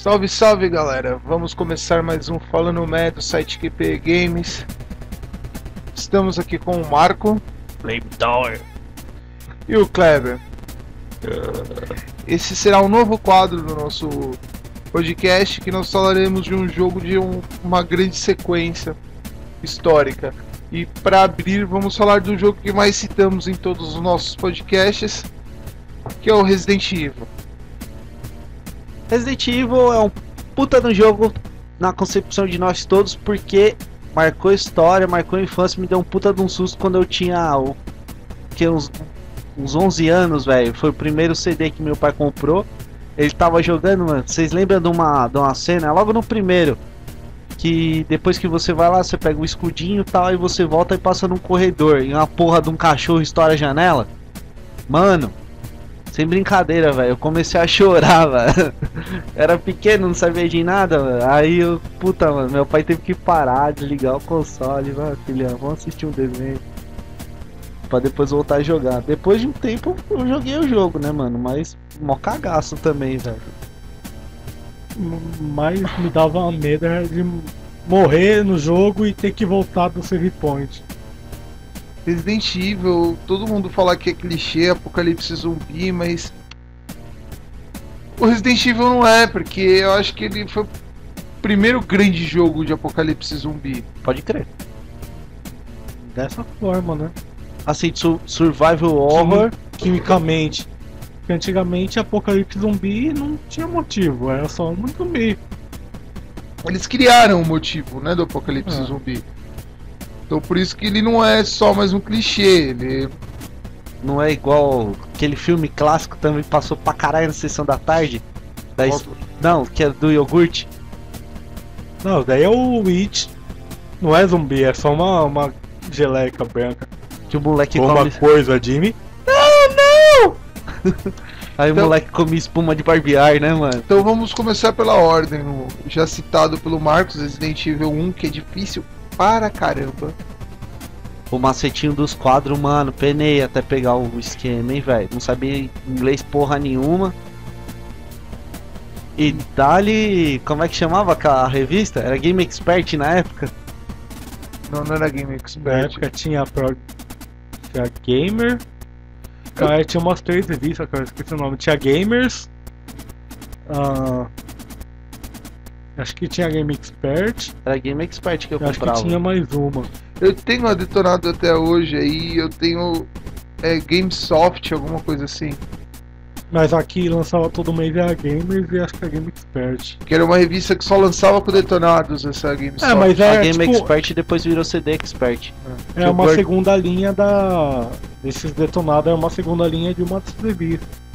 Salve, salve galera! Vamos começar mais um Falando Mé do site QP Games. Estamos aqui com o Marco Flamethrower e o Kleber. Esse será um novo quadro do nosso podcast que nós falaremos de um jogo de uma grande sequência histórica. E para abrir, vamos falar do jogo que mais citamos em todos os nossos podcasts, que é o Resident Evil. Resident Evil é um puta de um jogo na concepção de nós todos, porque marcou história, marcou a infância, me deu um puta de um susto quando eu tinha uns 11 anos, velho. Foi o primeiro CD que meu pai comprou. Ele tava jogando, mano. Vocês lembram de uma cena logo no primeiro? Que depois que você vai lá, você pega o escudinho e tal, e você volta e passa num corredor e uma porra de um cachorro estoura a janela. Mano, sem brincadeira, velho, eu comecei a chorar, velho. Era pequeno, não sabia de nada, velho. Aí eu, puta, mano, meu pai teve que parar, desligar o console. Mano, filhão, vamos assistir um desenho pra depois voltar a jogar. Depois de um tempo eu joguei o jogo, né, mano, mas mó cagaço também, velho. Mas me dava medo de morrer no jogo e ter que voltar do save point. Resident Evil, todo mundo fala que é clichê, apocalipse zumbi, mas o Resident Evil não é, porque eu acho que ele foi o primeiro grande jogo de apocalipse zumbi. Pode crer. Dessa forma, né? Assim, survival horror. Quimicamente. Porque antigamente apocalipse zumbi não tinha motivo, era só um zumbi. Eles criaram o motivo, né, do apocalipse zumbi. Então por isso que ele não é só mais um clichê, ele não é igual aquele filme clássico também passou pra caralho na sessão da tarde. Não, que é do iogurte. Não, daí é o Witch. Não é zumbi, é só uma geleca branca. Que o moleque come uma coisa, Jimmy. Não! Aí então, o moleque come espuma de barbear, né, mano? Então vamos começar pela ordem, já citado pelo Marcos, Resident Evil 1, que é difícil para caramba. O macetinho dos quadros, mano, penei até pegar o esquema, hein, velho. Não sabia inglês porra nenhuma. E dali, como é que chamava a revista? Era Game Expert na época? Não era Game Expert. Na época tinha Gamer. Cara, tinha umas 3 revistas, cara, esqueci o nome. Tinha Gamers. Acho que tinha Game Expert. Era Game Expert que eu comprava. Acho que tinha mais uma. Eu tenho a Detonado até hoje aí, eu tenho Gamesoft, alguma coisa assim. Mas aqui lançava todo mês a Gamers e acho que a Game Expert. Que era uma revista que só lançava com detonados, essa Gamesoft. Mas a Game Expert depois virou CD Expert. É uma segunda linha desses detonados, é uma segunda linha de uma das revistas.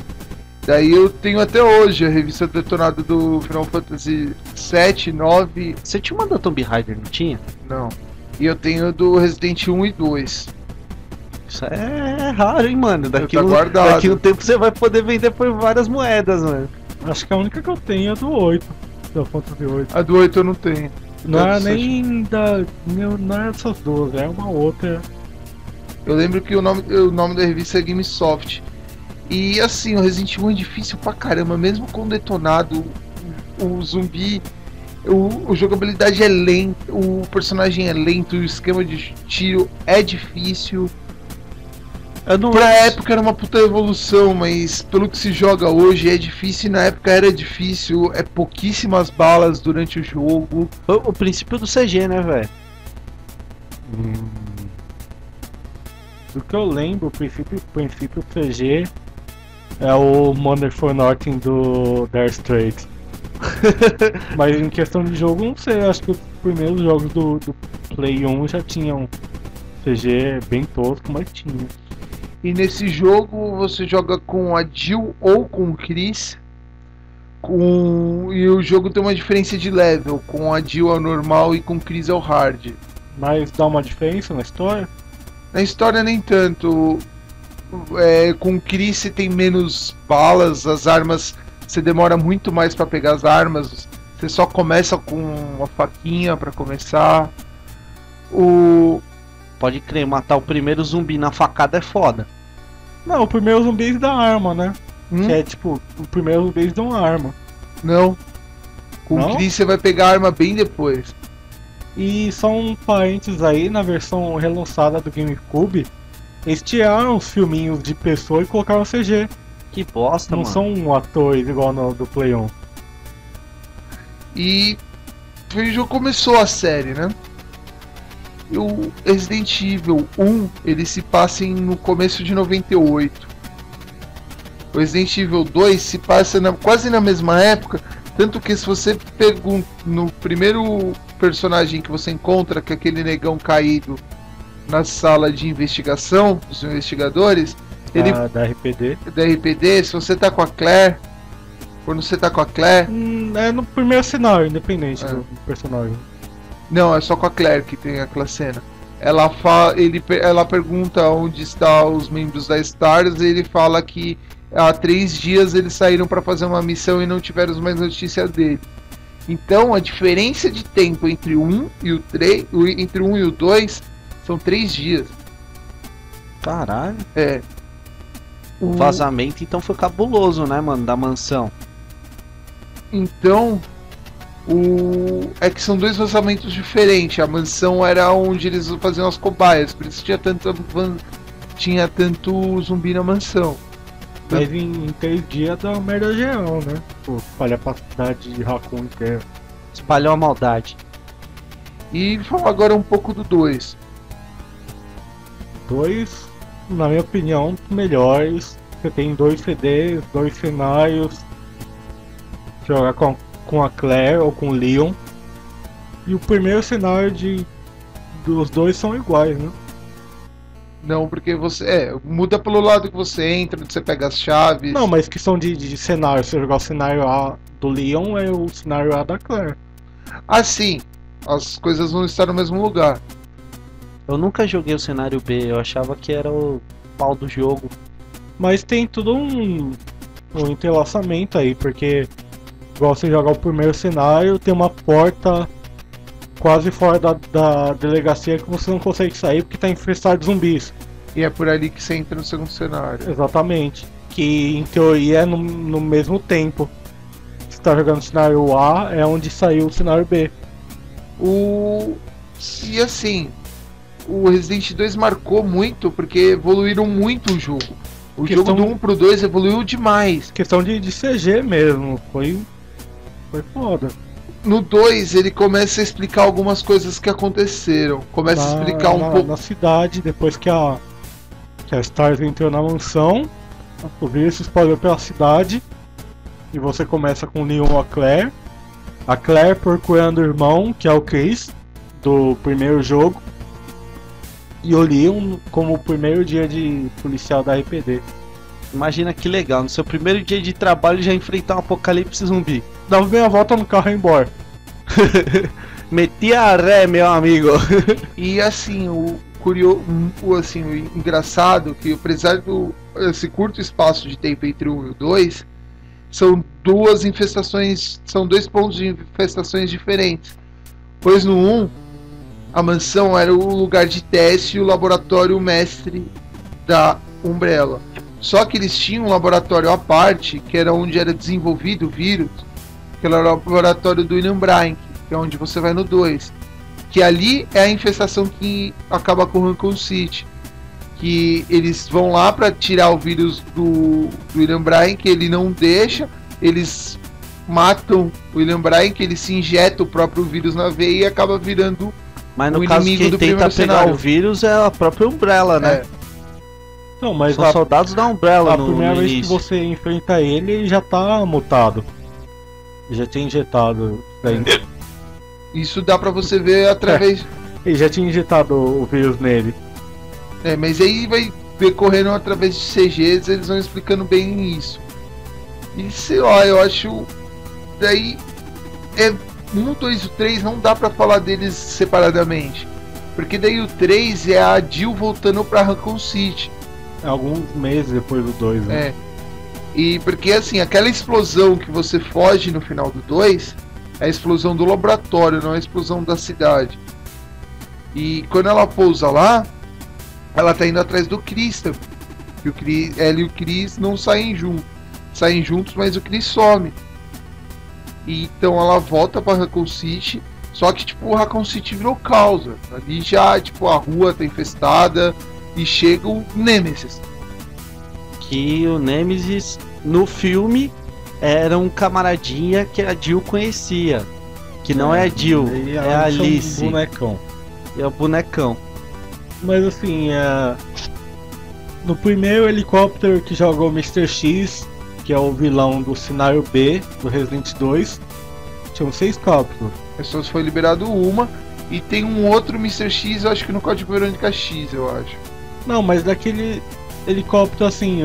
Daí eu tenho até hoje a revista detonada do Final Fantasy 7, 9. Você tinha uma da Tomb Raider, não tinha? Não. E eu tenho do Resident 1 e 2. Isso é raro, hein, mano. Daqui um tempo você vai poder vender por várias moedas, mano. Acho que a única que eu tenho é a do 8. Da Fantasy 8. A do 8 eu não tenho. Não é nem da. Não é dessas duas, é uma outra. Eu lembro que o nome da revista é Gamesoft. E assim, o Resident Evil é difícil pra caramba, mesmo com detonado, o zumbi, a jogabilidade é lenta, o personagem é lento, o esquema de tiro é difícil. Pra época era uma puta evolução, mas pelo que se joga hoje é difícil e na época era difícil, é pouquíssimas balas durante o jogo. O princípio do CG, né, velho? Do que eu lembro, o princípio CG é o Modern for Nothing do Dire Straits. Mas em questão de jogo, não sei, acho que os primeiros jogos do Play 1 já tinham CG bem tosco, mas tinha. E nesse jogo você joga com a Jill ou com o Chris. E o jogo tem uma diferença de level, com a Jill é o normal e com o Chris é o hard. Mas dá uma diferença na história? Na história nem tanto. Com o Chris você tem menos balas, as armas você demora muito mais para pegar as armas, você só começa com uma faquinha para começar. Pode crer, matar o primeiro zumbi na facada é foda. Não, o primeiro zumbi da arma, né? Que é tipo, o primeiro zumbi dá uma arma. Não. Com Não? o Chris você vai pegar a arma bem depois. E só um parênteses aí, na versão relançada do GameCube, eles tiraram os filminhos de pessoa e colocaram CG. Que bosta, Não mano. são atores igual no do Play 1. E o jogo começou a série, né? E o Resident Evil 1, ele se passa no começo de 98. O Resident Evil 2 se passa quase na mesma época, tanto que se você pergunta no primeiro personagem que você encontra, que é aquele negão caído na sala de investigação, dos investigadores, ele Da RPD. da RPD, se você tá com a Claire, quando você tá com a Claire, É no primeiro cenário, independente É. do personagem. não, é só com a Claire que tem aquela cena. Ela pergunta onde estão os membros da STARS e ele fala que há 3 dias eles saíram para fazer uma missão e não tiveram mais notícia dele. Então a diferença de tempo entre o 1 e o 3, entre o 1 e o 2 são 3 dias. Caralho. É. O vazamento então foi cabuloso, né, mano? Da mansão. Então, é que são 2 vazamentos diferentes. A mansão era onde eles faziam as cobaias, por isso tinha tanto zumbi na mansão. Mas em 3 dias dá uma merda geral, né? Pô, espalhar pra cidade de Raccoon inteira. Espalhou a maldade. E falar agora um pouco do 2. 2, na minha opinião, melhores. Você tem 2 CDs, 2 cenários. Jogar com a Claire ou com o Leon. E o primeiro cenário dos 2 são iguais, né? Não, porque você. Muda pelo lado que você entra, onde você pega as chaves. Não, mas questão de cenário. Se você jogar o cenário A do Leon, é o cenário A da Claire. Assim, as coisas vão estar no mesmo lugar. Eu nunca joguei o cenário B, eu achava que era o pau do jogo. Mas tem tudo um entrelaçamento aí, porque igual você jogar o primeiro cenário, tem uma porta quase fora da delegacia que você não consegue sair porque tá infestado de zumbis. E é por ali que você entra no segundo cenário. Exatamente. Que em teoria é no mesmo tempo. Você tá jogando o cenário A, é onde saiu o cenário B. E assim, o Resident 2 marcou muito porque evoluíram muito o jogo. O Questão- jogo do 1 pro 2 evoluiu demais. Questão de CG mesmo. Foi foda. No 2 ele começa a explicar algumas coisas que aconteceram. Começa a explicar um pouco. Na cidade, depois que a Stars entrou na mansão, o vírus se espalhou pela cidade. E você começa com o Leon e a Claire. A Claire procurando o irmão, que é o Chris, do primeiro jogo. E o Leon como o primeiro dia de policial da RPD. Imagina que legal, no seu primeiro dia de trabalho já enfrentar um apocalipse zumbi. Dava meia volta no carro e ia embora. Metia a ré, meu amigo. E assim, o engraçado que apesar esse curto espaço de tempo entre o 1 e o 2, são 2 infestações, são 2 pontos de infestações diferentes. Pois no 1, a mansão era o lugar de teste e o laboratório mestre da Umbrella. Só que eles tinham um laboratório à parte, que era onde era desenvolvido o vírus, que era o laboratório do William Brink, que é onde você vai no 2. Que ali é a infestação que acaba com o Raccoon City. Que eles vão lá para tirar o vírus do William Brink, ele não deixa, eles matam o William Brink, ele se injeta o próprio vírus na veia e acaba virando. Mas no O caso inimigo quem do tenta primeiro pegar cenário. o vírus é a própria Umbrella, né? É. Não, mas São soldados da Umbrella a no primeira vez que início. você enfrenta ele já tá mutado. Já tinha injetado. Isso dá pra você ver através. Ele já tinha injetado o vírus nele. Mas aí vai decorrendo através de CGs, eles vão explicando bem isso. E sei lá, eu acho. Daí. 1, 2 e 3 não dá pra falar deles separadamente. Porque daí o 3 é a Jill voltando pra Raccoon City. Alguns meses depois do 2, né? É. E porque assim, aquela explosão que você foge no final do 2 é a explosão do laboratório, não é a explosão da cidade. E quando ela pousa lá, ela tá indo atrás do Chris. Ela e o Chris não saem juntos. Saem juntos, mas o Chris some. E então ela volta pra Raccoon City. Só que tipo, o Raccoon City virou causa. Ali já tipo, a rua tá infestada. E chega o Nemesis. Que o Nemesis no filme era um camaradinha que a Jill conhecia. Que não é a Jill, E é a ela chama Alice. um bonecão. É o bonecão. Mas assim, no primeiro helicóptero que joga o Mr. X, que é o vilão do cenário B do Resident 2, tinham 6 cápsulas. Só foi liberado uma. E tem um outro Mr. X, eu acho que no Código Verônica X, eu acho. Não, mas daquele helicóptero assim,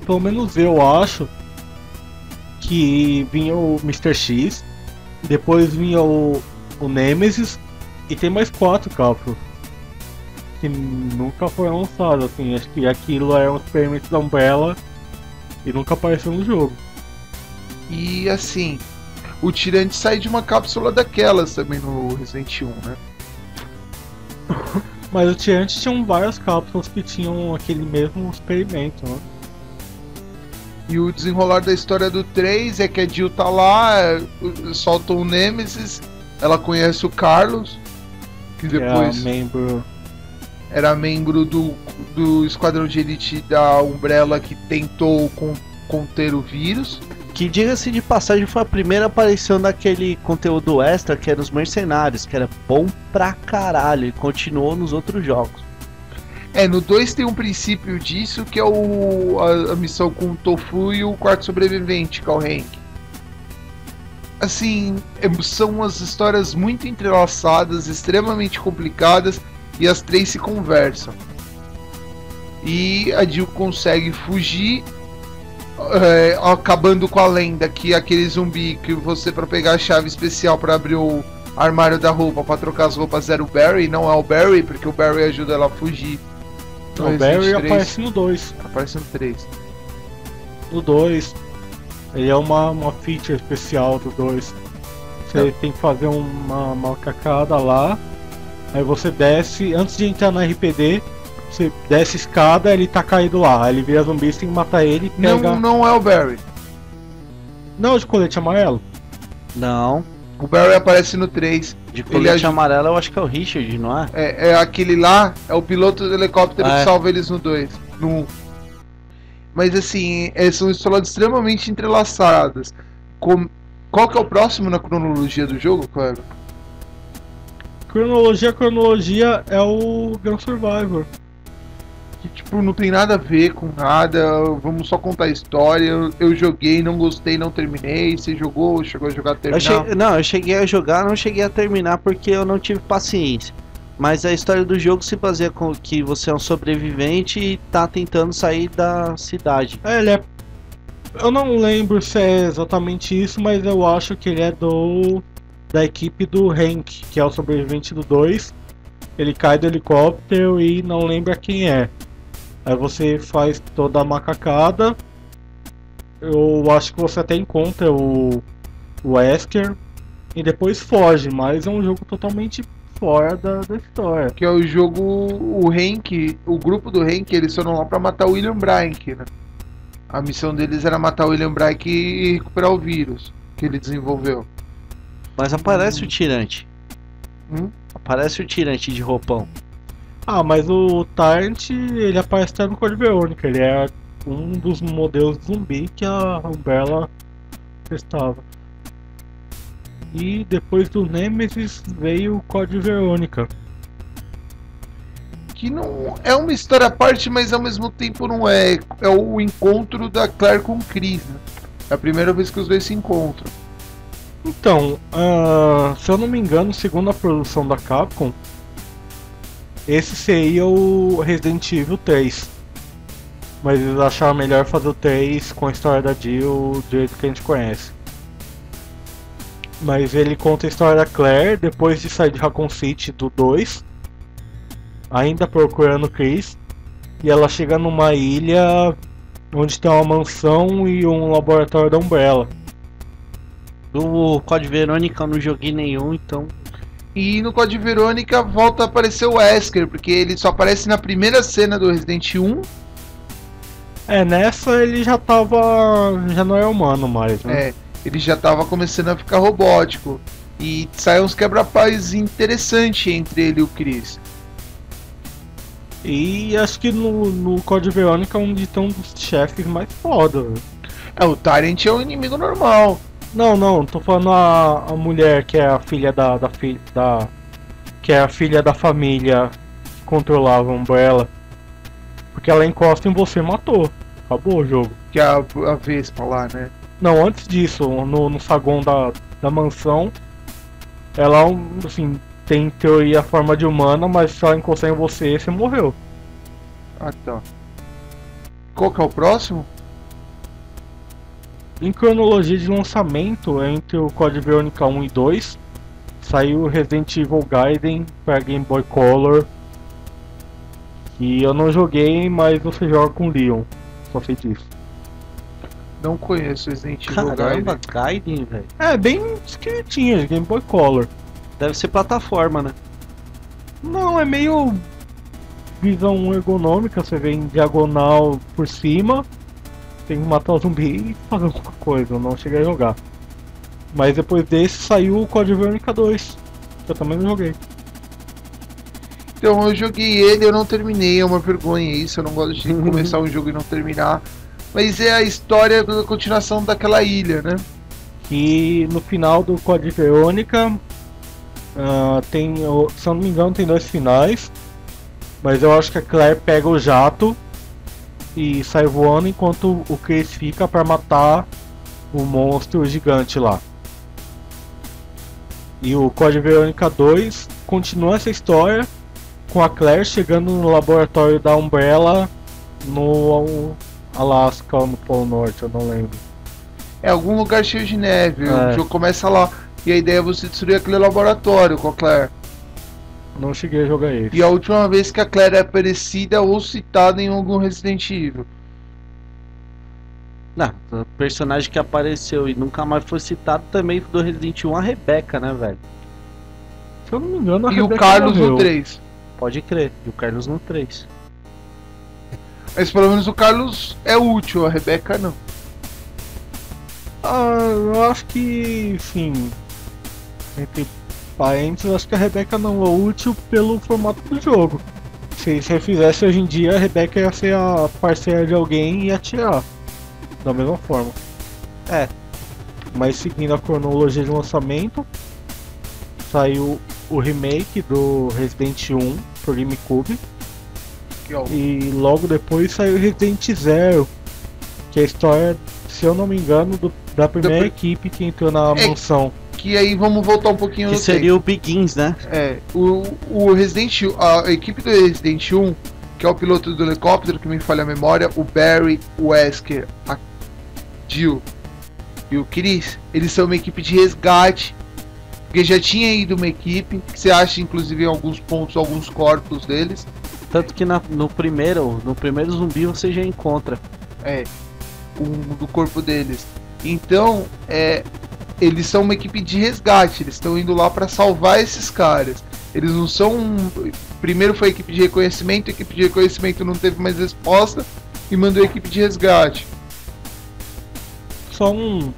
pelo menos eu acho que vinha o Mr. X, depois vinha o Nemesis e tem mais 4 cápsulas que nunca foram lançados, assim, acho que aquilo é um experimento da Umbrella e nunca apareceu no jogo. E assim, o Tirante sai de uma cápsula daquelas também no Resident 1, né? Mas o Tirante tinham várias cápsulas que tinham aquele mesmo experimento, né? E o desenrolar da história do 3 é que a Jill tá lá, solta o Nemesis, ela conhece o Carlos, que depois era membro do esquadrão de elite da Umbrella que tentou conter o vírus. Que, diga-se de passagem, foi a primeira aparição daquele conteúdo extra que era os mercenários, que era bom pra caralho e continuou nos outros jogos. No 2 tem um princípio disso, que é a missão com o Tofu e o quarto sobrevivente, que é o Hank. Assim, são umas histórias muito entrelaçadas, extremamente complicadas, e as 3 se conversam. E a Jill consegue fugir, acabando com a lenda que aquele zumbi que você, para pegar a chave especial para abrir o armário da roupa, para trocar as roupas, era o Barry, não é o Barry, porque o Barry ajuda ela a fugir. O Barry aparece no 2. Aparece no 3. No 2, ele é uma feature especial do 2. Você tem que fazer uma macacada lá, aí você desce, antes de entrar no RPD, você desce a escada, ele tá caído lá, aí ele vira zumbi, você tem que matar ele e pega... Não é o Barry. Não, de colete amarelo. Não, O Barry aparece no 3. de colete amarelo eu acho que é o Richard, não é? É aquele lá, é o piloto do helicóptero que salva eles no 2. No 1. Mas assim, são histórias extremamente entrelaçadas. Qual que é o próximo na cronologia do jogo, cara? Cronologia é o Gun Survivor. Que tipo, não tem nada a ver com nada, vamos só contar a história. Eu joguei, não gostei, não terminei. Você jogou, chegou a jogar, terminar? Eu cheguei a jogar, não cheguei a terminar porque eu não tive paciência. Mas a história do jogo se baseia com que você é um sobrevivente e tá tentando sair da cidade. Eu não lembro se é exatamente isso, mas eu acho que ele é da equipe do Hank, que é o sobrevivente do 2. Ele cai do helicóptero e não lembra quem é. Aí você faz toda a macacada. Eu acho que você até encontra o Wesker e depois foge, mas é um jogo totalmente fora da história. Que é o jogo, o Hank, o grupo do Hank, eles foram lá pra matar o William Brink, né? A missão deles era matar o William Brink e recuperar o vírus que ele desenvolveu. Mas aparece o Tirante. Aparece o Tirante de roupão. Ah, mas o Tyrant, ele aparece até no Code Verônica. Ele é um dos modelos de zumbi que a Umbrella testava. E depois do Nemesis veio o Code Verônica. Que não é uma história à parte, mas ao mesmo tempo não é. É o encontro da Claire com o Chris, né? É a primeira vez que os dois se encontram. Então, se eu não me engano, segundo a produção da Capcom, esse seria o Resident Evil 3. Mas eles acharam melhor fazer o 3 com a história da Jill do jeito que a gente conhece. Mas ele conta a história da Claire depois de sair de Raccoon City do 2, ainda procurando o Chris, e ela chega numa ilha onde tem uma mansão e um laboratório da Umbrella. Do Code Verônica eu não joguei nenhum, então... E no Code Verônica volta a aparecer o Wesker, porque ele só aparece na primeira cena do Resident 1. Nessa ele já não é humano mais, né? ele já tava começando a ficar robótico. E sai uns quebra-pás interessantes entre ele e o Chris. E acho que no Code Verônica é onde estão os chefes mais foda. Velho. O Tyrant é um inimigo normal. Não, tô falando a mulher que é a filha que é a filha da família que controlava a Umbrella. Porque ela encosta em você e matou. Acabou o jogo. Que é a Vespa lá, né? Não, antes disso, no saguão da mansão, ela, assim, tem em teoria a forma de humana, mas se ela encostar em você, você morreu. Ah, tá. Qual que é o próximo? Em cronologia de lançamento, entre o Code Verônica 1 e 2, saiu Resident Evil Gaiden para Game Boy Color. E eu não joguei, mas você joga com Leon. Só sei disso. Não conheço Resident Evil Caramba, Gaiden. Gaiden, velho. É, bem esquisitinho, Game Boy Color. Deve ser plataforma, né? Não, é meio visão ergonômica, você vê em diagonal por cima, tem que matar o zumbi e fazer alguma coisa, eu não cheguei a jogar. Mas depois desse saiu o Code Verônica 2, que eu também não joguei. Então eu joguei ele, eu não terminei, é uma vergonha isso, eu não gosto de começar um jogo e não terminar. Mas é a história da continuação daquela ilha, né? E no final do Code Verônica, tem, se eu não me engano, tem 2 finais. Mas eu acho que a Claire pega o jato e sai voando enquanto o Chris fica pra matar o monstro gigante lá. E o Code Verônica 2 continua essa história com a Claire chegando no laboratório da Umbrella no Alasca ou no Polo Norte, eu não lembro. É algum lugar cheio de neve, É. o jogo começa lá. E a ideia é você destruir aquele laboratório com a Claire. Não cheguei a jogar esse. E a última vez que a Claire é aparecida ou citada em algum Resident Evil. Não, o personagem que apareceu e nunca mais foi citado também do Resident Evil, a Rebecca, né, velho? Se eu não me engano, a E o Rebecca Carlos morreu. no 3. Pode crer. E o Carlos no 3. Mas pelo menos o Carlos é útil, a Rebecca não. Eu acho que, sim, entre parênteses, eu acho que a Rebecca não é útil pelo formato do jogo. Se você fizesse hoje em dia, a Rebecca ia ser a parceira de alguém e ia atirar. Da mesma forma. É. Mas seguindo a cronologia de lançamento, saiu o remake do Resident 1 pro GameCube. Que, ó, E logo depois saiu Resident Zero, que é a história, se eu não me engano, da primeira equipe que entrou na mansão. que aí vamos voltar um pouquinho Que no seria o Begins, né? tempo. O Resident a equipe do Resident 1, que é o piloto do helicóptero, que me falha a memória, o Barry, o Wesker, a Jill e o Chris, eles são uma equipe de resgate, porque já tinha ido uma equipe, que você acha inclusive em alguns pontos, alguns corpos deles. Tanto que no primeiro zumbi você já encontra. Do corpo deles. Então, eles são uma equipe de resgate, eles estão indo lá para salvar esses caras. Eles não são. Primeiro foi a equipe de reconhecimento, a equipe de reconhecimento não teve mais resposta e mandou a equipe de resgate. Só um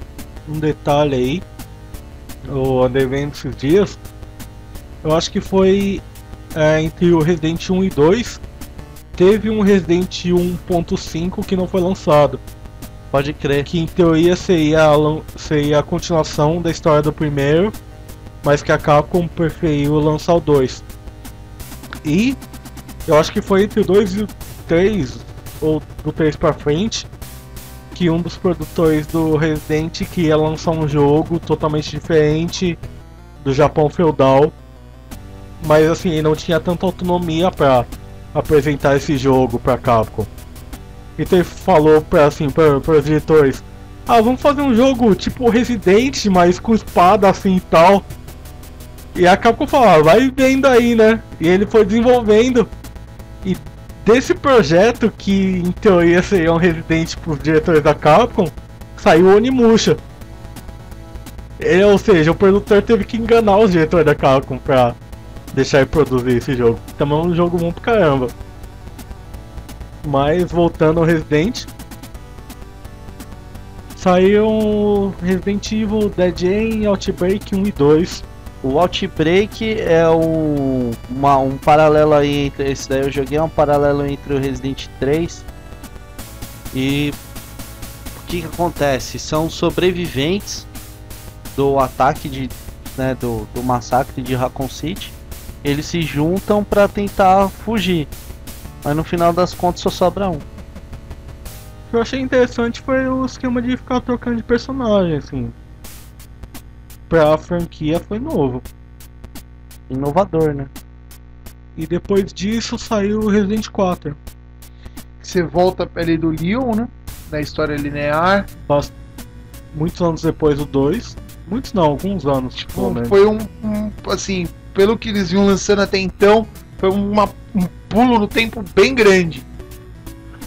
detalhe aí, eu andei vendo esses dias, eu acho que foi entre o Resident 1 e 2, teve um Resident 1.5 que não foi lançado. Pode crer. Que em teoria seria a continuação da história do primeiro, mas que a Capcom preferiu lançar o 2. E eu acho que foi entre o 2 e o 3, ou do 3 pra frente, que um dos produtores do Resident queria lançar um jogo totalmente diferente do Japão feudal, mas assim, ele não tinha tanta autonomia pra apresentar esse jogo pra Capcom. Então ele falou para os diretores: vamos fazer um jogo tipo Resident, mas com espada assim e tal. E a Capcom falou: vai vendo aí, né? E ele foi desenvolvendo. E desse projeto, que em teoria seria um Resident para os diretores da Capcom, saiu o Onimusha. Ou seja, o produtor teve que enganar os diretores da Capcom pra deixar ele produzir esse jogo. Também é um jogo bom pra caramba. Mas voltando ao Resident, Saiu Resident Evil Dead End, Outbreak 1 e 2. O Outbreak é um paralelo aí entre. Esse daí eu joguei, é um paralelo entre o Resident 3 e. O que acontece? São sobreviventes do ataque do massacre de Raccoon City. Eles se juntam pra tentar fugir, mas no final das contas só sobra um. O que eu achei interessante foi o esquema de ficar trocando de personagem, assim. Pra franquia foi novo. Inovador, né? E depois disso saiu o Resident 4. Você volta a pele do Leon, né? Na história linear. Muitos anos depois o 2. Muitos não, alguns anos. Tipo, foi assim, pelo que eles vinham lançando até então, foi um pulo no tempo bem grande.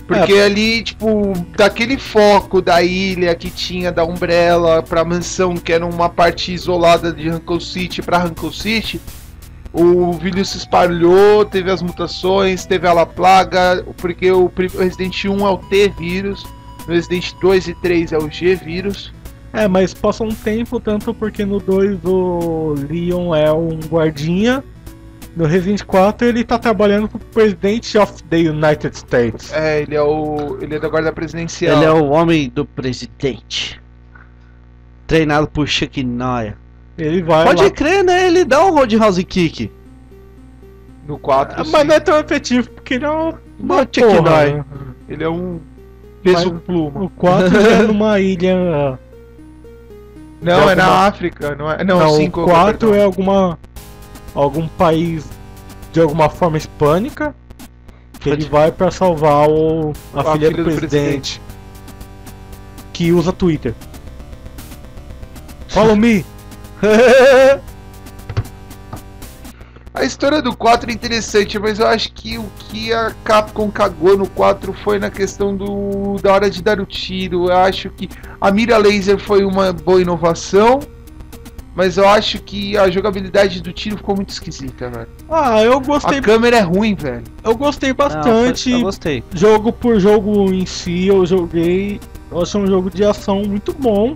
Porque ali, tipo, daquele foco da ilha que tinha da Umbrella pra mansão, que era uma parte isolada de Raccoon City pra Raccoon City, o vírus se espalhou, teve as mutações, teve a La Plaga, porque o Resident 1 é o T-vírus, no Resident 2 e 3 é o G-vírus. Mas passa um tempo, tanto porque no 2 o Leon é um guardinha. No Resident 4 ele tá trabalhando com o President of the United States. Ele é da guarda presidencial. Ele é o homem do presidente. Treinado por Chuck Norris. Ele vai Pode lá... crer, né? Ele dá um Roadhouse Kick. No 4, mas não é tão efetivo porque ele é uma Chuck porra, Norris. né? ele é um peso Mas pluma. O 4 é numa ilha... Não, é na África. Não, o 5 4 é algum país de alguma forma hispânica que ele vai pra salvar a filha do presidente que usa Twitter. Follow me! A história do 4 é interessante, mas eu acho que o que a Capcom cagou no 4 foi na questão da hora de dar o tiro. Eu acho que a mira laser foi uma boa inovação, mas eu acho que a jogabilidade do tiro ficou muito esquisita, velho. Eu gostei. A câmera é ruim, velho. Eu gostei bastante. Eu gostei. Jogo por jogo em si, eu joguei. Eu achei um jogo de ação muito bom.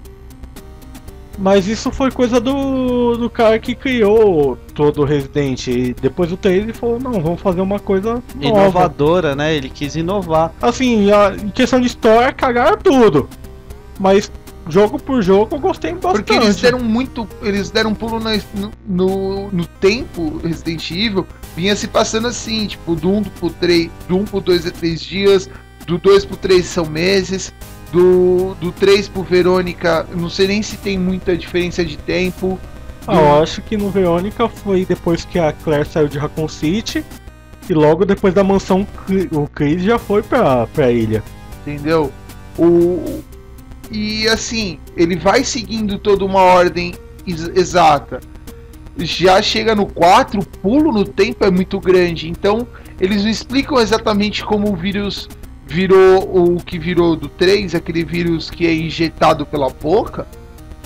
Mas isso foi coisa do cara que criou todo o Resident. E depois do 3 ele falou, não, vamos fazer uma coisa nova. Inovadora, né? Ele quis inovar. Assim, em questão de história, cagaram tudo. Mas jogo por jogo eu gostei bastante. Porque eles deram um pulo no tempo. Resident Evil vinha se passando assim, tipo, do 1 pro 3, do 1 pro 2 é 3 dias, do 2 pro 3 são meses, do 3 pro Verônica, não sei nem se tem muita diferença de tempo. Eu acho que no Verônica foi depois que a Claire saiu de Raccoon City. E logo depois da mansão o Chris já foi pra ilha. Entendeu? E assim, ele vai seguindo toda uma ordem exata. Já chega no 4, o pulo no tempo é muito grande. Então, eles não explicam exatamente como o vírus virou o que virou do 3, aquele vírus que é injetado pela boca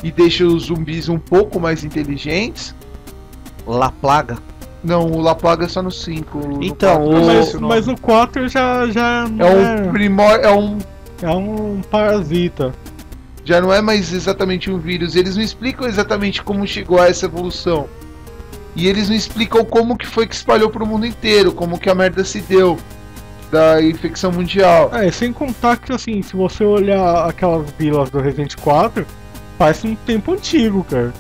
e deixa os zumbis um pouco mais inteligentes. La Plaga. Não, o La Plaga é só no 5. Então, mas o 4 já não é um parasita. Já não é mais exatamente um vírus. Eles não explicam exatamente como chegou a essa evolução. E eles não explicam como que foi que espalhou pro mundo inteiro, como que a merda se deu da infecção mundial. Sem contar que, assim, se você olhar aquelas vilas do Resident 4, parece um tempo antigo, cara.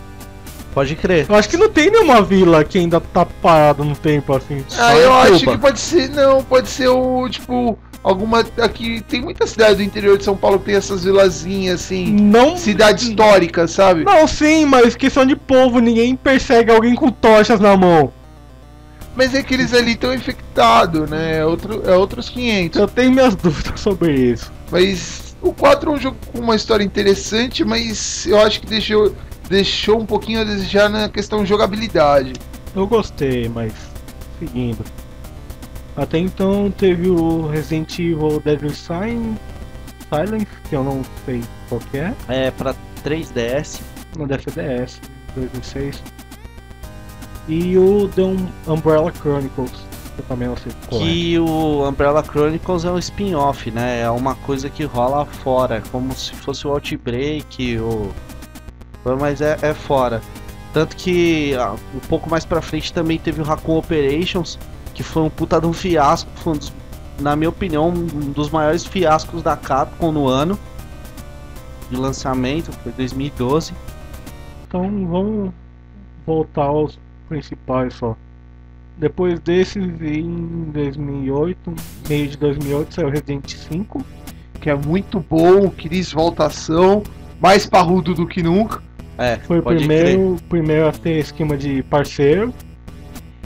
Pode crer. Eu acho que não tem nenhuma vila que ainda tá parada no tempo, assim. Eu acho que pode ser, pode ser o, tipo, aqui tem muita cidade do interior de São Paulo que tem essas vilazinhas, assim, não, cidade histórica, sabe? Não, sim, mas questão de povo, ninguém persegue alguém com tochas na mão. Mas é que eles ali estão infectados, né? É outros 500. Eu tenho minhas dúvidas sobre isso. Mas o 4 é um jogo com uma história interessante, mas eu acho que deixou um pouquinho a desejar na questão de jogabilidade. Eu gostei, mas seguindo. Até então teve o Resident Evil Deadly Silence, que eu não sei qual que é. É pra 3DS. No DS, 2006. E o The Umbrella Chronicles. Eu também não sei qual é. Que o Umbrella Chronicles é um spin-off, né? É uma coisa que rola fora, como se fosse o Outbreak, mas é fora. Tanto que um pouco mais pra frente também teve o Raccoon Operations, que foi um puta de um fiasco, foi na minha opinião, um dos maiores fiascos da Capcom no ano de lançamento, foi 2012. Então vamos voltar aos principais só. Depois desses, em 2008, meio de 2008, saiu Resident 5. Que é muito bom, Chris voltação, mais parrudo do que nunca. Foi o primeiro a ter esquema de parceiro.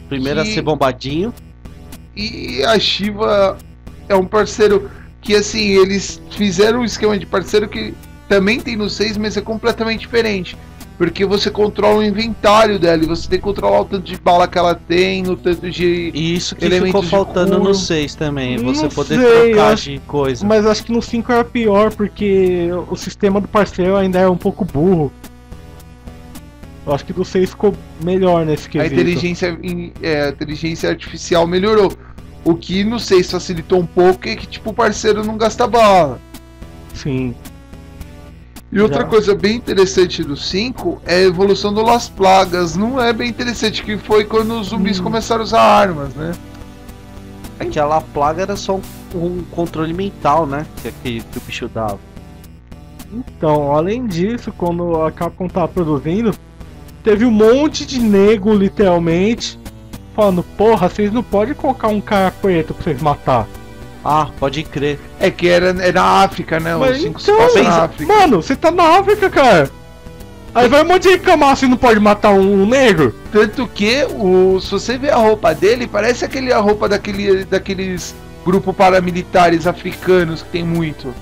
Primeiro a ser bombadinho. E a Shiva é um parceiro que, assim, eles fizeram um esquema de parceiro que também tem no 6, mas é completamente diferente. Porque você controla o inventário dela e você tem que controlar o tanto de bala que ela tem, o tanto de. E isso que elementos ficou faltando de no 6 também, você Não poder sei, trocar acho- de coisa. Mas acho que no 5 era pior, porque o sistema do parceiro ainda era um pouco burro. Eu acho que do 6 ficou melhor nesse A quesito. inteligência artificial melhorou. O que no 6 facilitou um pouco é que, tipo, o parceiro não gasta bala. Sim. E outra Já. coisa bem interessante do 5 é a evolução do Las Plagas. Não é bem interessante, que foi quando os zumbis começaram a usar armas, né? Aquela plaga era só um controle mental, né? Que o bicho dava. Então, além disso, quando a Capcom tava produzindo, teve um monte de nego, literalmente, falando, porra, vocês não podem colocar um cara preto pra vocês matar. Ah, pode crer. É que era na África, né? Mas Os 5 se então, passam na África. Mano, você tá na África, cara. Aí vai um monte de reclamar se não pode matar um negro. Tanto que, se você ver a roupa dele, parece a roupa daqueles grupos paramilitares africanos que tem muito.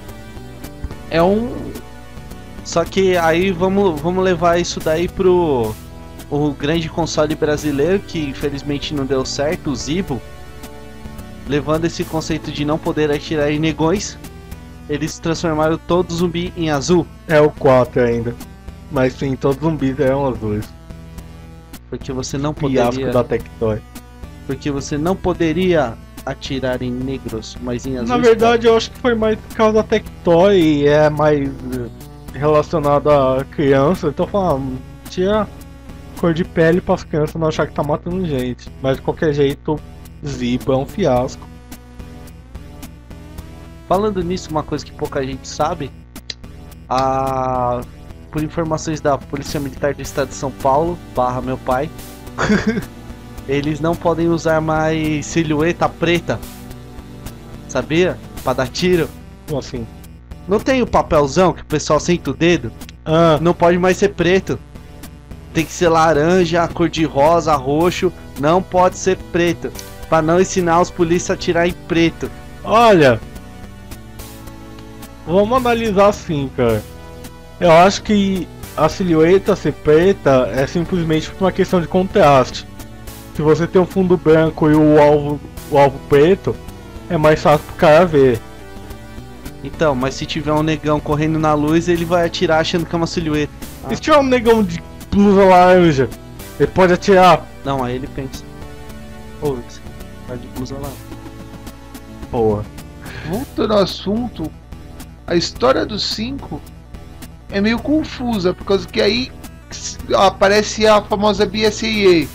É um. Só que aí vamos levar isso daí pro o grande console brasileiro, que infelizmente não deu certo, o Zibo. Levando esse conceito de não poder atirar em negões, eles transformaram todo zumbi em azul. É o 4 ainda. Mas sim, todos os zumbis eram azuis. Porque você não Fiasco poderia. da Tectoy. Porque você não poderia atirar em negros, mas em azuis. Na verdade, eu acho que foi mais por causa da Tectoy e é mais relacionado a criança. Então, falando, tira cor de pele pras crianças não achar que tá matando gente. Mas de qualquer jeito, Zibo é um fiasco. Falando nisso, uma coisa que pouca gente sabe, por informações da Polícia Militar do Estado de São Paulo, / meu pai, eles não podem usar mais silhueta preta, sabia? Pra dar tiro. Como assim? Não tem o papelzão que o pessoal senta o dedo? Ah, Não pode mais ser preto. Tem que ser laranja, cor de rosa, roxo, não pode ser preto. Pra não ensinar os polícias a atirar em preto. olha. Vamos analisar assim, cara. Eu acho que a silhueta ser preta é simplesmente por uma questão de contraste. Se você tem um fundo branco e o alvo preto, é mais fácil pro cara ver. Então, mas se tiver um negão correndo na luz, ele vai atirar achando que é uma silhueta. E se tiver um negão de blusa laranja, ele pode atirar. Não, aí ele pensa. Ô, esse cara de blusa lá. Porra. Voltando ao assunto, a história dos 5 é meio confusa, por causa que aí aparece a famosa BSAA.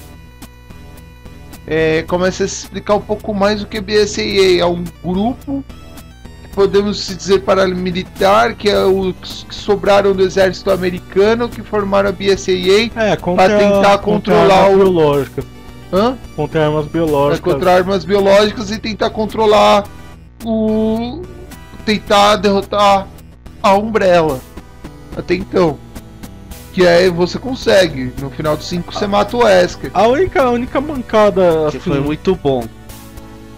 Começa a se explicar um pouco mais o que é BSAA. É um grupo, podemos se dizer, paramilitar, que é os que sobraram do exército americano, que formaram a BSAA Contra, para tentar controlar armas o. biológicas. Hã? Contra armas biológicas. Contra armas biológicas e tentar controlar tentar derrotar a Umbrella. Até então. Que aí você consegue. No final do 5 você mata o Wesker. A única mancada, Que assim, foi muito bom.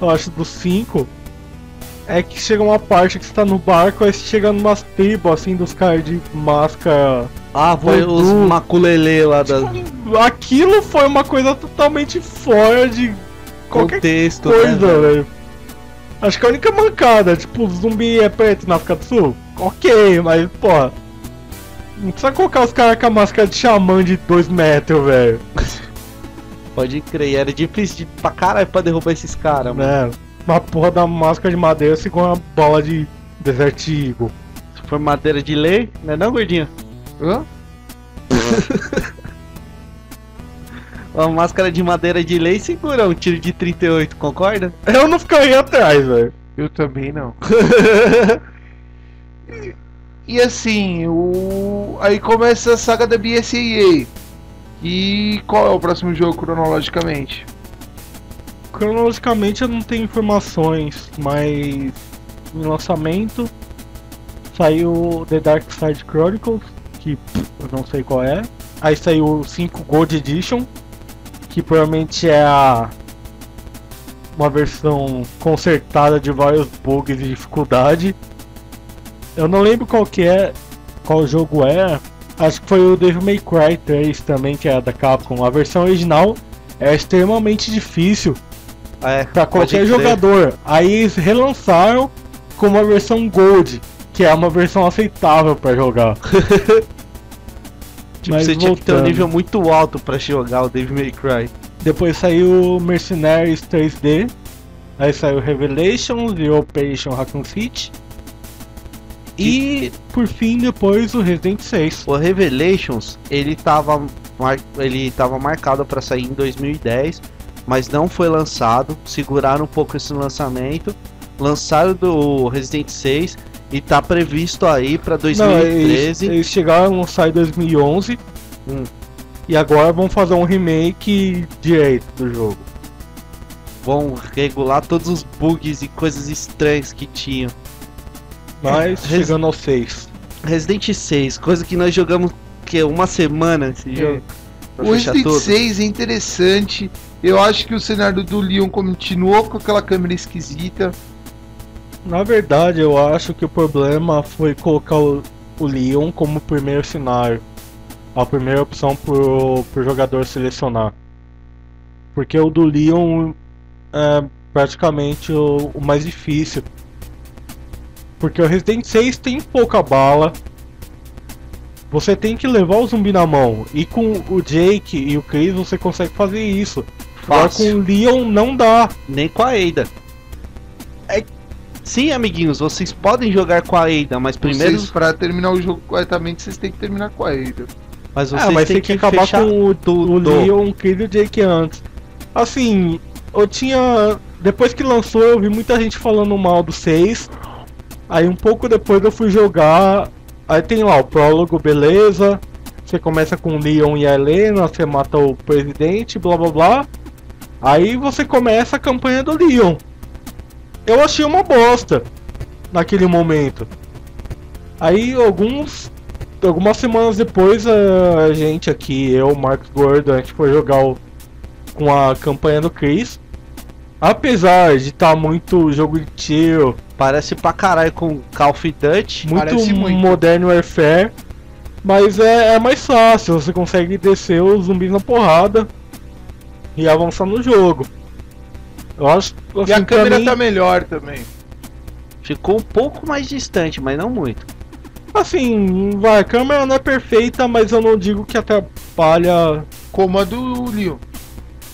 eu acho, do 5 é que chega uma parte que você tá no barco, aí você chega numas tribos, assim, dos caras de máscara. Ah, foi Voodoo. os maculelê lá da Aquilo foi uma coisa totalmente fora de qualquer contexto, coisa, né? velho. Acho que a única mancada, tipo, zumbi é preto na África do Sul, ok, mas, porra, não precisa colocar os caras com a máscara de xamã de 2 metros, velho. Pode crer, e era difícil pra caralho pra derrubar esses caras, mano. Né? Uma porra da máscara de madeira segura uma bola de Desert Eagle. Se for madeira de lei, né não, gordinho? Hã? Uma máscara de madeira de lei segura um tiro de 38, concorda? Eu não ficaria atrás, velho. Eu também não. E assim, aí começa a saga da BSAA. E qual é o próximo jogo cronologicamente? Cronologicamente eu não tenho informações, mas em lançamento saiu The Dark Side Chronicles, que eu não sei qual é. Aí saiu o 5 Gold Edition, que provavelmente é uma versão consertada de vários bugs e dificuldade. Eu não lembro qual jogo é. Acho que foi o Devil May Cry 3 também, que é da Capcom. A versão original é extremamente difícil para qualquer jogador. Aí eles relançaram com uma versão Gold, que é uma versão aceitável para jogar. Tipo, você tinha que ter um nível muito alto pra jogar o Devil May Cry. Depois saiu Mercenaries 3D. Aí saiu Revelations e Operation Raccoon City. E por fim depois o Resident 6. O Revelations, ele tava marcado pra sair em 2010, mas não foi lançado. Seguraram um pouco esse lançamento. Lançaram do Resident 6 e tá previsto aí pra 2013. Eles chegaram a lançar em 2011 e agora vão fazer um remake direito do jogo. Vão regular todos os bugs e coisas estranhas que tinham. Mas chegando ao 6. Resident 6, coisa que nós jogamos uma semana esse jogo. O Resident 6 é interessante. Eu acho que o cenário do Leon continuou com aquela câmera esquisita. Na verdade, eu acho que o problema foi colocar o Leon como primeiro cenário. A primeira opção pro jogador selecionar. Porque o do Leon é praticamente o mais difícil. Porque o Resident 6 tem pouca bala. Você tem que levar o zumbi na mão. E com o Jake e o Chris você consegue fazer isso. Agora com o Leon não dá. Nem com a Ada. Sim, amiguinhos, vocês podem jogar com a Ada, mas primeiro... Pra terminar o jogo corretamente, vocês têm que terminar com a Ada. Mas vocês têm que acabar com o Leon, o Chris e o Jake antes. Assim, eu tinha... Depois que lançou, eu vi muita gente falando mal do 6. Aí um pouco depois eu fui jogar. Aí tem lá o prólogo, beleza. Você começa com o Leon e a Helena, você mata o presidente, blá blá blá. Aí você começa a campanha do Leon. Eu achei uma bosta naquele momento. Aí algumas semanas depois a gente aqui, eu, o Marcos Gordo, a gente foi jogar com a campanha do Chris. Apesar de estar muito jogo de tiro, parece pra caralho com Call of Duty, muito Modern Warfare, mas é mais fácil, você consegue descer os zumbis na porrada e avançar no jogo. Eu acho, assim, e a câmera tá melhor também. Ficou um pouco mais distante, mas não muito. Assim, a câmera não é perfeita, mas eu não digo que atrapalha como a do Leon.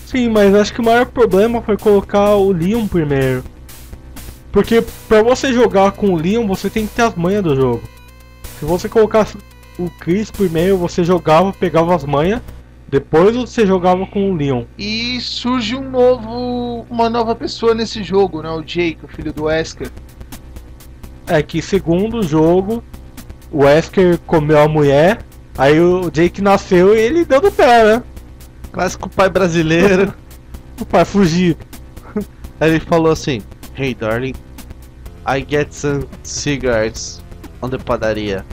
Sim, mas acho que o maior problema foi colocar o Leon primeiro. Porque pra você jogar com o Leon, você tem que ter as manhas do jogo. Se você colocasse o Chris primeiro, você jogava, pegava as manhas, depois você jogava com o Leon. E surge uma nova pessoa nesse jogo, né? O Jake, o filho do Wesker. É que segundo o jogo, o Wesker comeu a mulher, aí o Jake nasceu e ele deu no pé, né? Clássico pai brasileiro. O pai fugiu. Aí ele falou assim: Hey darling, I get some cigarettes on the padaria.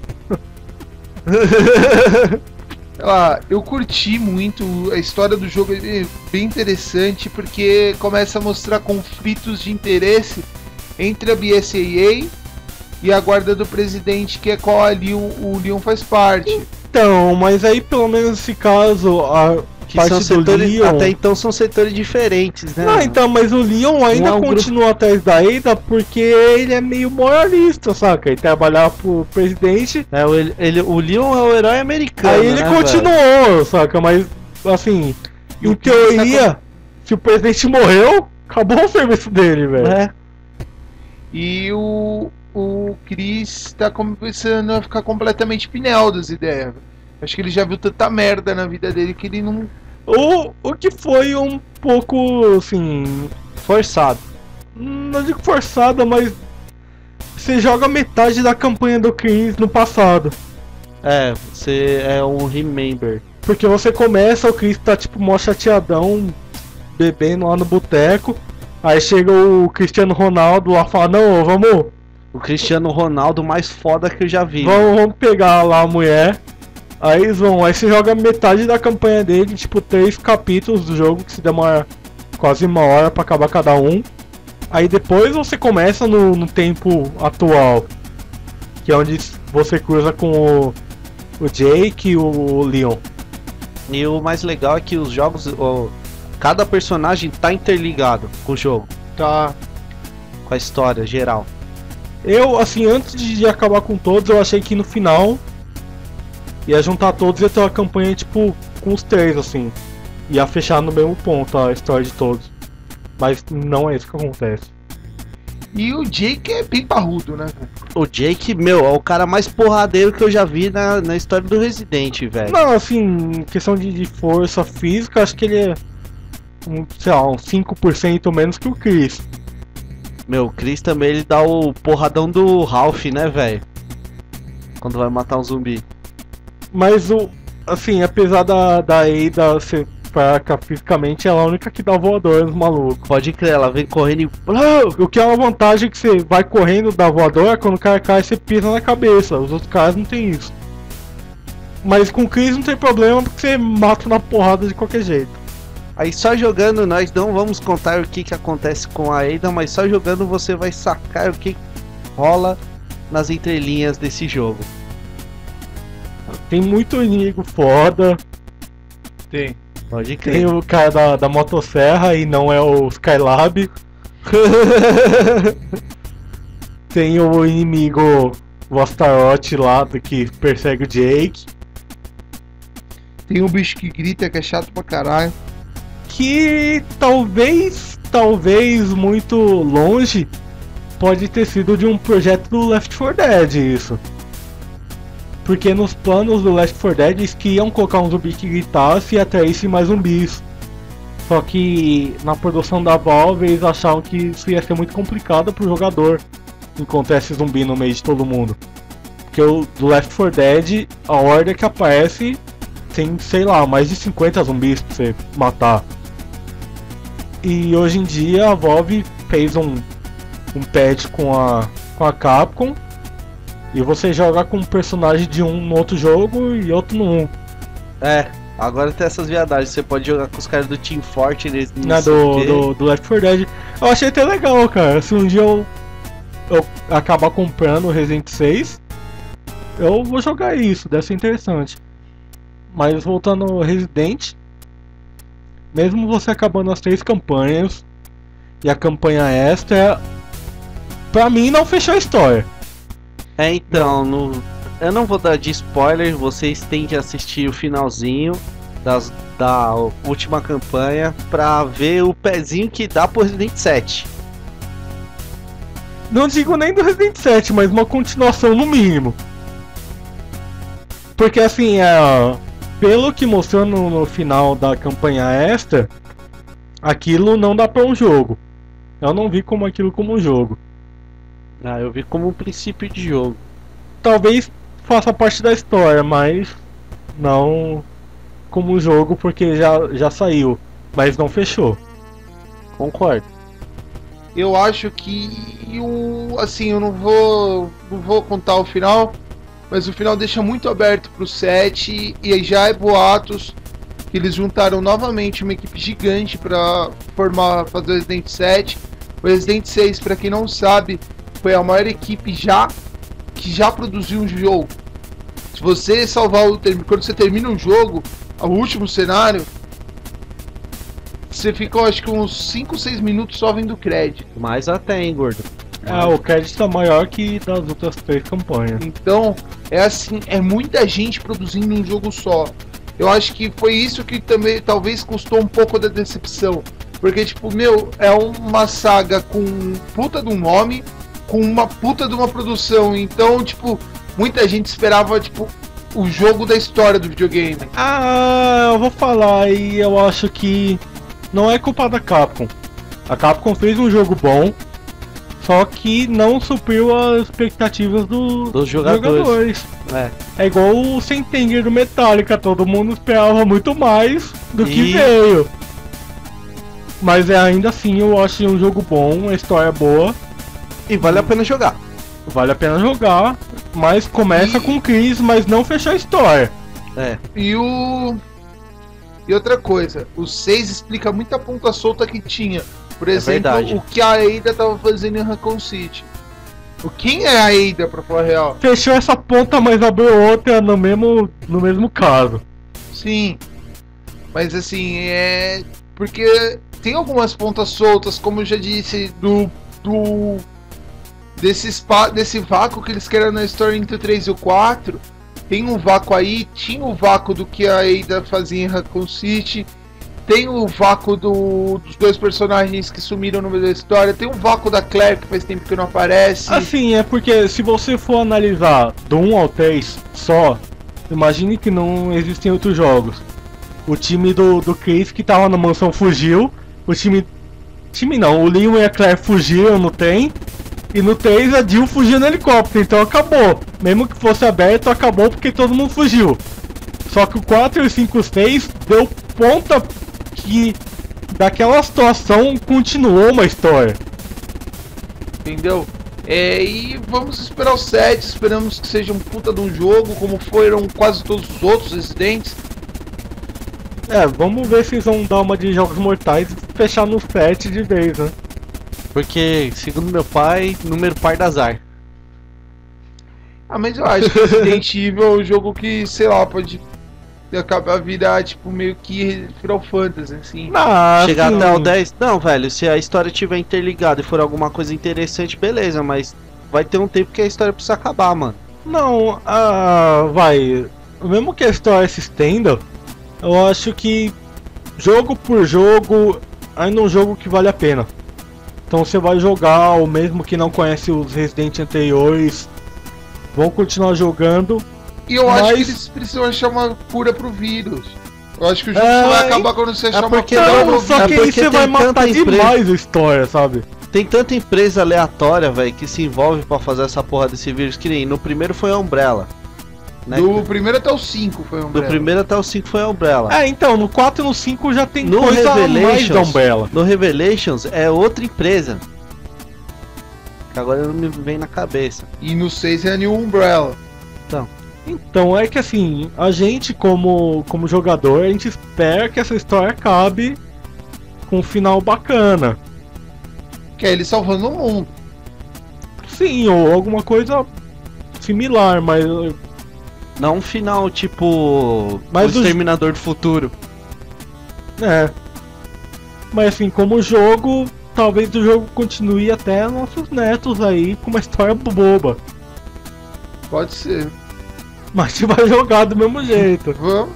Eu curti muito, a história do jogo é bem interessante porque começa a mostrar conflitos de interesse entre a BSAA e a guarda do presidente, que é qual ali o Leon faz parte. Então, mas aí pelo menos nesse caso que são setores, Leon... até então são setores diferentes, né? Não, então, mas o Leon ainda continua atrás da Ada porque ele é meio moralista, saca? Ele trabalhava pro presidente. O Leon é o herói americano. Aí ele continuou, saca? Mas, assim, Em o Chris tá teoria, se o presidente morreu, acabou o serviço dele, velho. É. E o Chris tá começando a ficar completamente pinel das ideias. Acho que ele já viu tanta merda na vida dele que ele não. O que foi um pouco, assim, Forçado. não digo forçada, mas você joga metade da campanha do Chris no passado. É, você é um remember. Porque você começa, o Chris tá tipo mó chateadão, bebendo lá no boteco. Aí chega o Cristiano Ronaldo lá e fala, não, vamos O Cristiano Ronaldo mais foda que eu já vi. vamos pegar lá a mulher. Aí eles vão, aí você joga metade da campanha dele, tipo 3 capítulos do jogo, que se demora quase 1 hora pra acabar cada um. Aí depois você começa no tempo atual, que é onde você cruza com o Jake e o Leon. E o mais legal é que os jogos, cada personagem tá interligado com o jogo, Tá. com a história geral. Eu, assim, antes de acabar com todos, eu achei que no final ia juntar todos e ia ter uma campanha, tipo, com os 3, assim. Ia fechar no mesmo ponto a história de todos. Mas não é isso que acontece. E o Jake é bem parrudo, né? O Jake, meu, é o cara mais porradeiro que eu já vi na história do Resident, velho. Não, assim, em questão de força física, acho que ele é, sei lá, uns 5% menos que o Chris. Meu, o Chris também, ele dá o porradão do Ralph, né, velho? Quando vai matar um zumbi. Mas, assim, apesar da Ada ser fraca fisicamente, ela é a única que dá voador nos malucos. Pode crer, ela vem correndo e... O que é uma vantagem que você vai correndo da voadora, quando o cara cai, você pisa na cabeça. Os outros caras não tem isso. Mas com o Chris não tem problema, porque você mata na porrada de qualquer jeito. Aí só jogando, nós não vamos contar o que acontece com a Ada, mas só jogando você vai sacar o que rola nas entrelinhas desse jogo. Tem muito inimigo foda. Tem. Pode crer. Tem o cara da motosserra e não é o Skylab. Tem o inimigo, o Astaroth lá, que persegue o Jake. Tem um bicho que grita que é chato pra caralho. Que talvez muito longe, pode ter sido de um projeto do Left 4 Dead isso. Porque nos planos do Left 4 Dead eles queriam colocar um zumbi que gritasse e atraísse mais zumbis. Só que na produção da Valve eles acharam que isso ia ser muito complicado pro jogador encontrar esse zumbi no meio de todo mundo. Porque o do Left 4 Dead, a horda que aparece tem, sei lá, mais de 50 zumbis pra você matar. E hoje em dia a Valve fez um patch com a Capcom. E você joga com um personagem de um no outro jogo e outro no um. É, agora tem essas viadagens. Você pode jogar com os caras do Team Fortress. Do Left 4 Dead. Eu achei até legal, cara. Se um dia eu acabar comprando o Resident 6, eu vou jogar isso, deve ser interessante. Mas voltando ao Resident, mesmo você acabando as 3 campanhas e a campanha extra, pra mim não fechou a história. É, então, eu não vou dar de spoiler, vocês têm que assistir o finalzinho da última campanha pra ver o pezinho que dá pro Resident 7. Não digo nem do Resident 7, mas uma continuação no mínimo. Porque assim, pelo que mostrou no final da campanha extra, aquilo não dá pra um jogo. Eu não vi como aquilo como um jogo. Ah, eu vi como um princípio de jogo. Talvez faça parte da história, mas não como um jogo, porque já saiu, mas não fechou. Concordo. Eu acho que assim, eu não vou contar o final, mas o final deixa muito aberto pro 7 e aí já é boatos que eles juntaram novamente uma equipe gigante para fazer o Resident 7. O Resident 6, para quem não sabe, foi a maior equipe que já produziu um jogo. Se você salvar quando você termina um jogo, o último cenário, você fica, acho que uns 5, 6 minutos só vendo crédito. Mais até, hein, gordo. O crédito tá maior que das outras 3 campanhas. Então, é assim, é muita gente produzindo um jogo só. Eu acho que foi isso que também talvez custou um pouco da decepção. Porque, tipo, meu, é uma saga com puta de um nome, com uma puta de uma produção. Então, tipo, muita gente esperava, tipo, o jogo da história do videogame. Ah, eu vou falar e eu acho que não é culpa da Capcom. A Capcom fez um jogo bom, só que não supriu as expectativas dos jogadores. É igual o Sentenger do Metallica, todo mundo esperava muito mais do que veio. Mas ainda assim eu acho um jogo bom, a história é boa. E vale a pena jogar. Vale a pena jogar, mas começa com Chris, mas não fechou a história. E outra coisa, o 6 explica muita ponta solta que tinha. Por exemplo, o que a Ada tava fazendo em Raccoon City. Quem é a Ada, pra falar a real? Fechou essa ponta, mas abriu outra no mesmo caso. Sim. Mas assim, porque tem algumas pontas soltas, como eu já disse, desse vácuo que eles querem na história entre o 3 e o 4. Tem um vácuo aí, tinha o vácuo do que a Ada fazia em Raccoon City. Tem o vácuo dos dois personagens que sumiram no meio da história. Tem o vácuo da Claire, que faz tempo que não aparece. Assim, é porque se você for analisar do 1 ao 3 só, imagine que não existem outros jogos. O time do Chris que tava na mansão fugiu. O time não, o Leon e a Claire fugiram no trem. E no 3 a Jill fugiu no helicóptero, então acabou. Mesmo que fosse aberto, acabou porque todo mundo fugiu. Só que o 4 e o 5 e o 6 deu ponta que daquela situação continuou uma história. Entendeu? E vamos esperar o 7, esperamos que seja um puta de um jogo, como foram quase todos os outros Residentes. Vamos ver se eles vão dar uma de Jogos Mortais e fechar no 7 de vez, né? Porque, segundo meu pai, número par da azar. Mas eu acho que Resident Evil é um jogo que, sei lá, pode acabar virar, tipo, meio que Final Fantasy, assim. Chegar até o 10? Não, velho, se a história tiver interligada e for alguma coisa interessante, beleza, mas vai ter um tempo que a história precisa acabar, mano. Não, mesmo que a história se estenda, eu acho que jogo por jogo ainda é um jogo que vale a pena. Então você vai jogar, ou mesmo que não conhece os Resident anteriores, vão continuar jogando. E eu acho que eles precisam achar uma cura pro vírus. Eu acho que o jogo só vai acabar quando você achar uma cura pro vírus. Só que aí você vai matar demais a história, sabe? Tem tanta empresa aleatória, velho, que se envolve pra fazer essa porra desse vírus, que nem no primeiro foi a Umbrella. Né? Do primeiro até o 5 foi a Umbrella. Do primeiro até o 5 foi a Umbrella. Então, no 4 e no 5 já tem coisa a mais da Umbrella. No Revelations é outra empresa. Que agora não me vem na cabeça. E no 6 é a New Umbrella. Então é que assim, a gente como jogador, a gente espera que essa história acabe com um final bacana. Que é ele salvando o mundo. Sim, ou alguma coisa similar, mas... Não um final tipo... Mas o Exterminador do Futuro. Mas assim, como jogo, talvez o jogo continue até nossos netos aí com uma história boba. Pode ser. Mas você vai jogar do mesmo jeito. Vamos.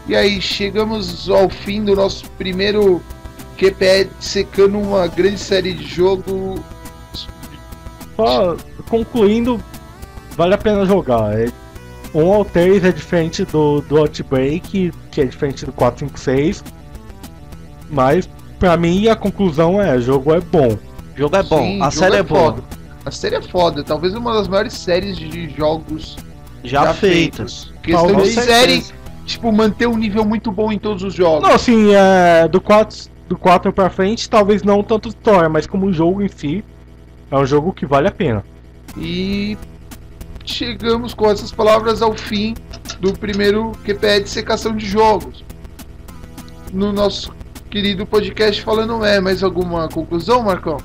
E aí, chegamos ao fim do nosso primeiro QPE secando uma grande série de jogo. Só concluindo, vale a pena jogar. 1 ao 3 é diferente do Outbreak, que é diferente do 4, 5, 6. Mas pra mim a conclusão o jogo é bom. O jogo é bom, Sim, a série é boa. Foda. A série é foda, talvez uma das maiores séries de jogos já feitas. Questão de série, tipo, manter um nível muito bom em todos os jogos. Não, assim, do 4 pra frente, talvez não tanto história, mas como o jogo em si, é um jogo que vale a pena. E chegamos com essas palavras ao fim do primeiro QPE de secação de jogos. No nosso querido podcast Falando mais alguma conclusão, Marcão?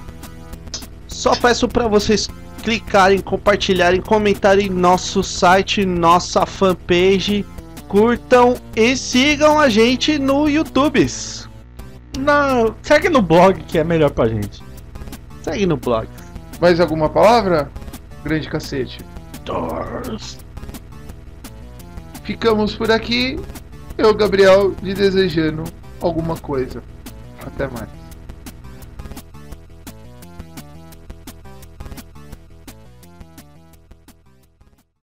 Só peço para vocês clicarem, compartilharem, comentarem nosso site, nossa fanpage, curtam e sigam a gente no YouTube. Segue no blog que é melhor pra gente. Segue no blog. Mais alguma palavra? Grande cacete. ficamos por aqui. Eu, Gabriel, lhe desejando alguma coisa. Até mais.